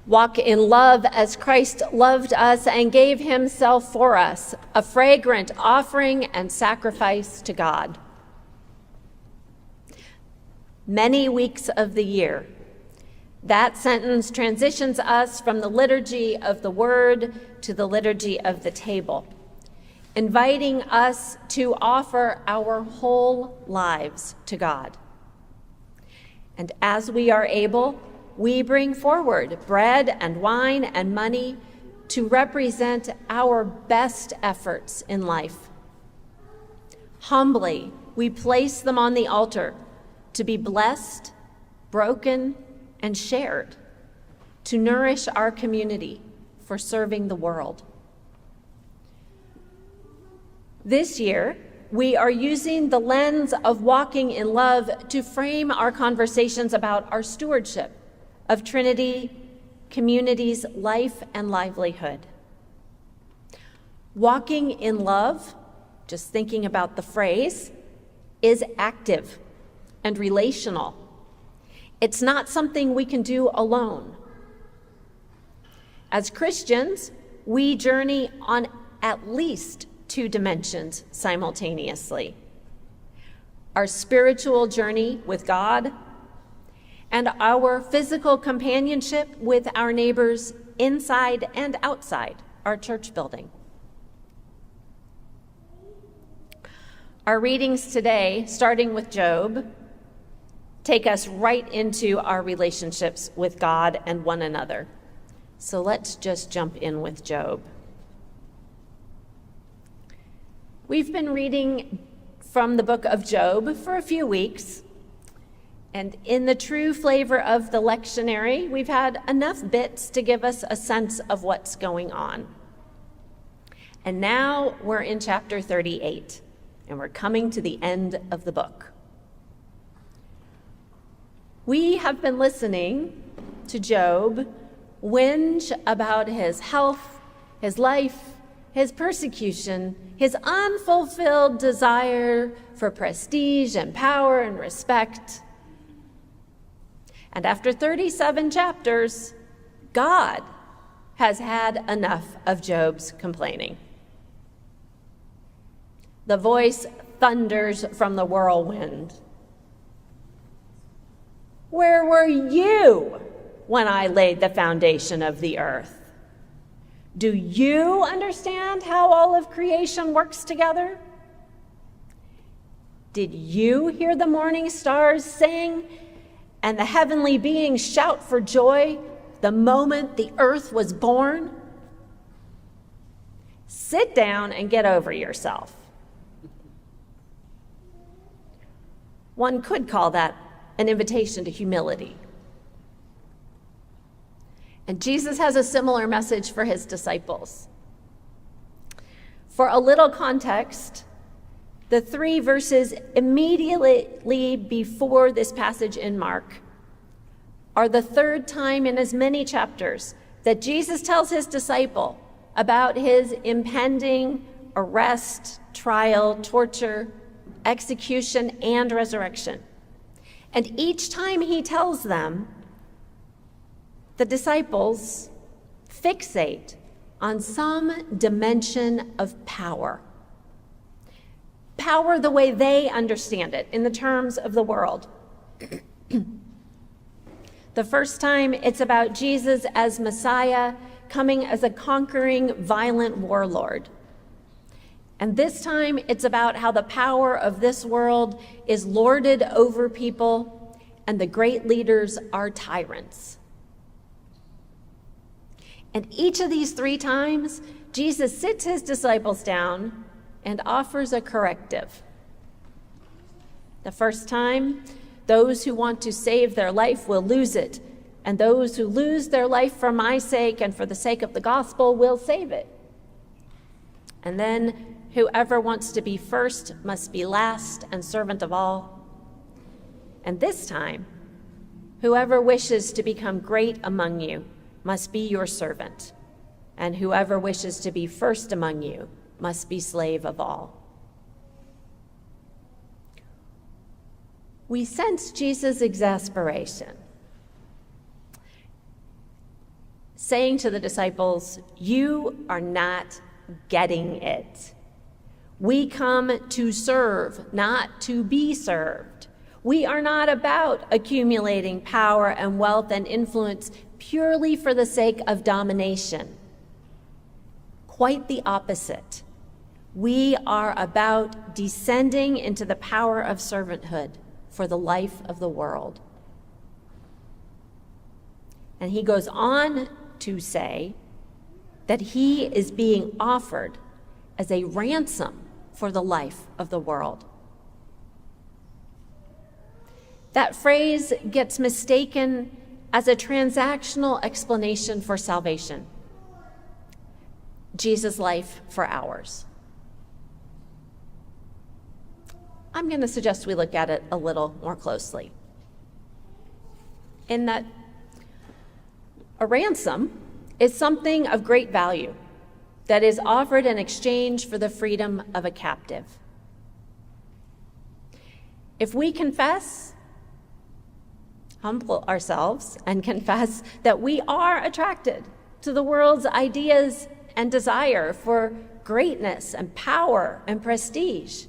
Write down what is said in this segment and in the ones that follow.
Walk in love as Christ loved us and gave himself for us, a fragrant offering and sacrifice to God. Many weeks of the year. That sentence transitions us from the liturgy of the word to the liturgy of the table, inviting us to offer our whole lives to God. And as we are able, we bring forward bread and wine and money to represent our best efforts in life. Humbly, we place them on the altar to be blessed, broken, and shared, to nourish our community for serving the world. This year, we are using the lens of walking in love to frame our conversations about our stewardship of Trinity Community's life and livelihood. Walking in love, just thinking about the phrase, is active and relational. It's not something we can do alone. As Christians, we journey on at least two dimensions simultaneously: our spiritual journey with God and our physical companionship with our neighbors inside and outside our church building. Our readings today, starting with Job, take us right into our relationships with God and one another. So let's just jump in with Job. We've been reading from the book of Job for a few weeks, and in the true flavor of the lectionary, we've had enough bits to give us a sense of what's going on. And now we're in chapter 38, and we're coming to the end of the book. We have been listening to Job whinge about his health, his life, his persecution, his unfulfilled desire for prestige and power and respect. And after 37 chapters, God has had enough of Job's complaining. The voice thunders from the whirlwind. Where were you when I laid the foundation of the earth? Do you understand how all of creation works together? Did you hear the morning stars sing and the heavenly beings shout for joy the moment the earth was born? Sit down and get over yourself. One could call that an invitation to humility. And Jesus has a similar message for his disciples. For a little context, the 3 verses immediately before this passage in Mark are the 3rd time in as many chapters that Jesus tells his disciple about his impending arrest, trial, torture, execution, and resurrection. And each time he tells them, the disciples fixate on some dimension of power. Power the way they understand it, in the terms of the world. The first time, it's about Jesus as Messiah, coming as a conquering, violent warlord. And this time, it's about how the power of this world is lorded over people, and the great leaders are tyrants. And each of these 3 times, Jesus sits his disciples down and offers a corrective. The first time, those who want to save their life will lose it, and those who lose their life for my sake and for the sake of the gospel will save it. And then, whoever wants to be first must be last and servant of all. And this time, whoever wishes to become great among you must be your servant, and whoever wishes to be first among you must be slave of all. We sense Jesus' exasperation. saying to the disciples, "You are not getting it. We come to serve, not to be served. We are not about accumulating power and wealth and influence purely for the sake of domination. Quite the opposite. We are about descending into the power of servanthood for the life of the world." And he goes on to say that he is being offered as a ransom for the life of the world. That phrase gets mistaken as a transactional explanation for salvation. Jesus' life for ours. I'm going to suggest we look at it a little more closely. In that a ransom is something of great value that is offered in exchange for the freedom of a captive. If we humble ourselves and confess that we are attracted to the world's ideas and desire for greatness and power and prestige,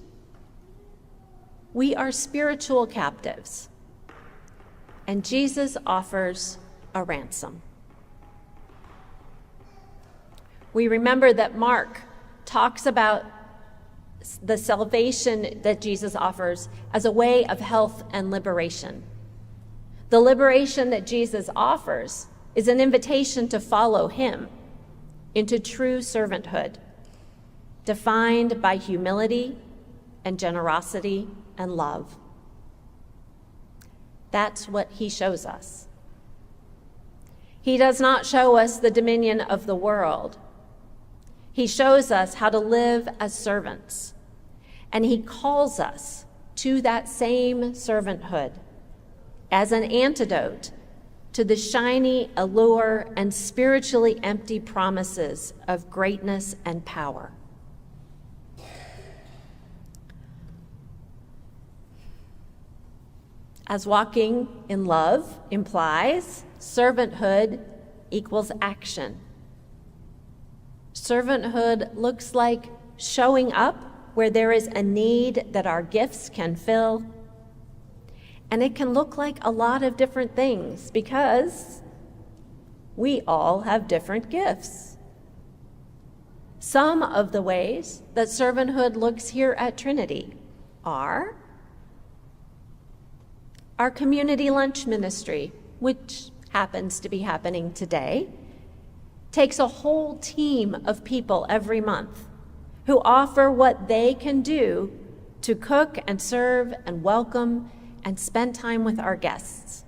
we are spiritual captives, and Jesus offers a ransom. We remember that Mark talks about the salvation that Jesus offers as a way of health and liberation. The liberation that Jesus offers is an invitation to follow him into true servanthood, defined by humility and generosity and love. That's what he shows us. He does not show us the dominion of the world. He shows us how to live as servants, and he calls us to that same servanthood as an antidote to the shiny allure and spiritually empty promises of greatness and power. As walking in love implies, servanthood equals action. Servanthood looks like showing up where there is a need that our gifts can fill. And it can look like a lot of different things because we all have different gifts. Some of the ways that servanthood looks here at Trinity are our community lunch ministry, which happens to be happening today, takes a whole team of people every month who offer what they can do to cook and serve and welcome and spend time with our guests.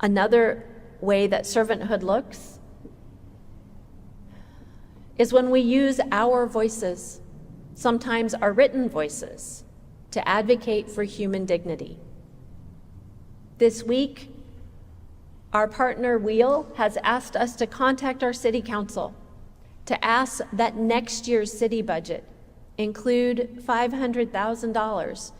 Another way that servanthood looks is when we use our voices, sometimes our written voices, to advocate for human dignity. This week, our partner Wheel has asked us to contact our city council to ask that next year's city budget include $500,000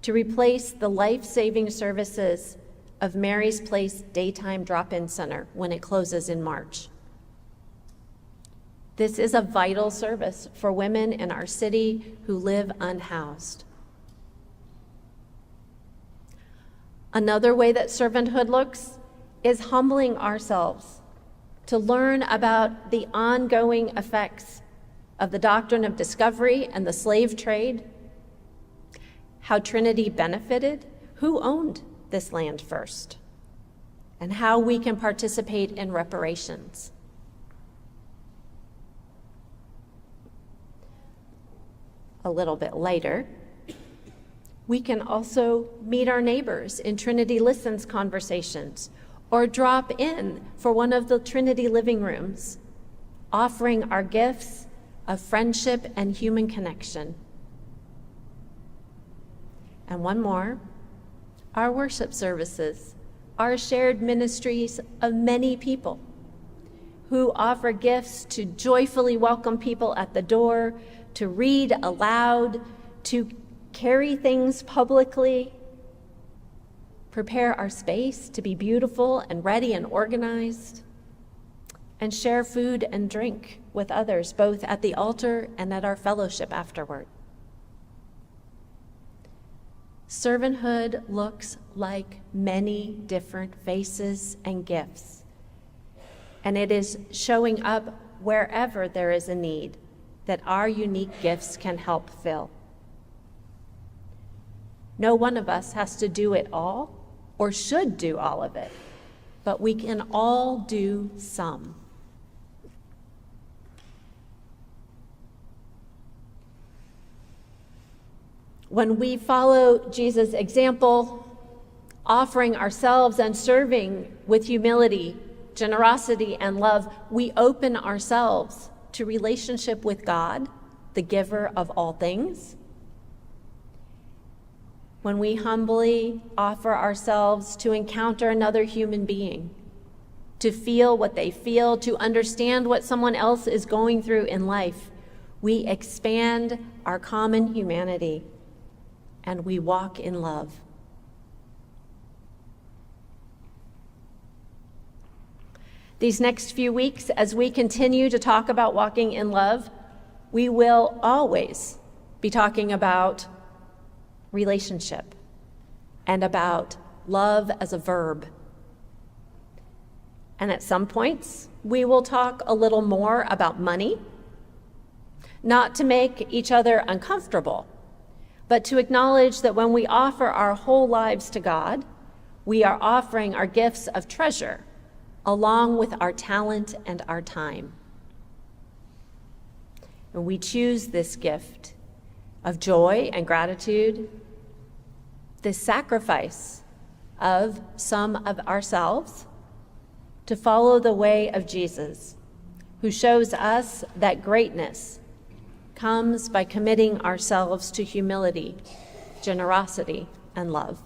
to replace the life-saving services of Mary's Place Daytime Drop-In Center when it closes in March. This is a vital service for women in our city who live unhoused. Another way that servanthood looks is humbling ourselves to learn about the ongoing effects of the doctrine of discovery and the slave trade, how Trinity benefited, who owned this land first, and how we can participate in reparations. A little bit later, we can also meet our neighbors in Trinity Listens conversations or drop in for one of the Trinity living rooms, offering our gifts of friendship and human connection. And one more, our worship services are shared ministries of many people who offer gifts to joyfully welcome people at the door, to read aloud, to carry things publicly, prepare our space to be beautiful and ready and organized, and share food and drink with others, both at the altar and at our fellowship afterward. Servanthood looks like many different faces and gifts, and it is showing up wherever there is a need that our unique gifts can help fill. No one of us has to do it all or should do all of it, but we can all do some. When we follow Jesus' example, offering ourselves and serving with humility, generosity, and love, we open ourselves to relationship with God, the giver of all things. When we humbly offer ourselves to encounter another human being, to feel what they feel, to understand what someone else is going through in life, we expand our common humanity and we walk in love. These next few weeks, as we continue to talk about walking in love, we will always be talking about relationship and about love as a verb. And at some points, we will talk a little more about money, not to make each other uncomfortable, but to acknowledge that when we offer our whole lives to God, we are offering our gifts of treasure along with our talent and our time. And we choose this gift of joy and gratitude, this sacrifice of some of ourselves to follow the way of Jesus, who shows us that greatness comes by committing ourselves to humility, generosity, and love.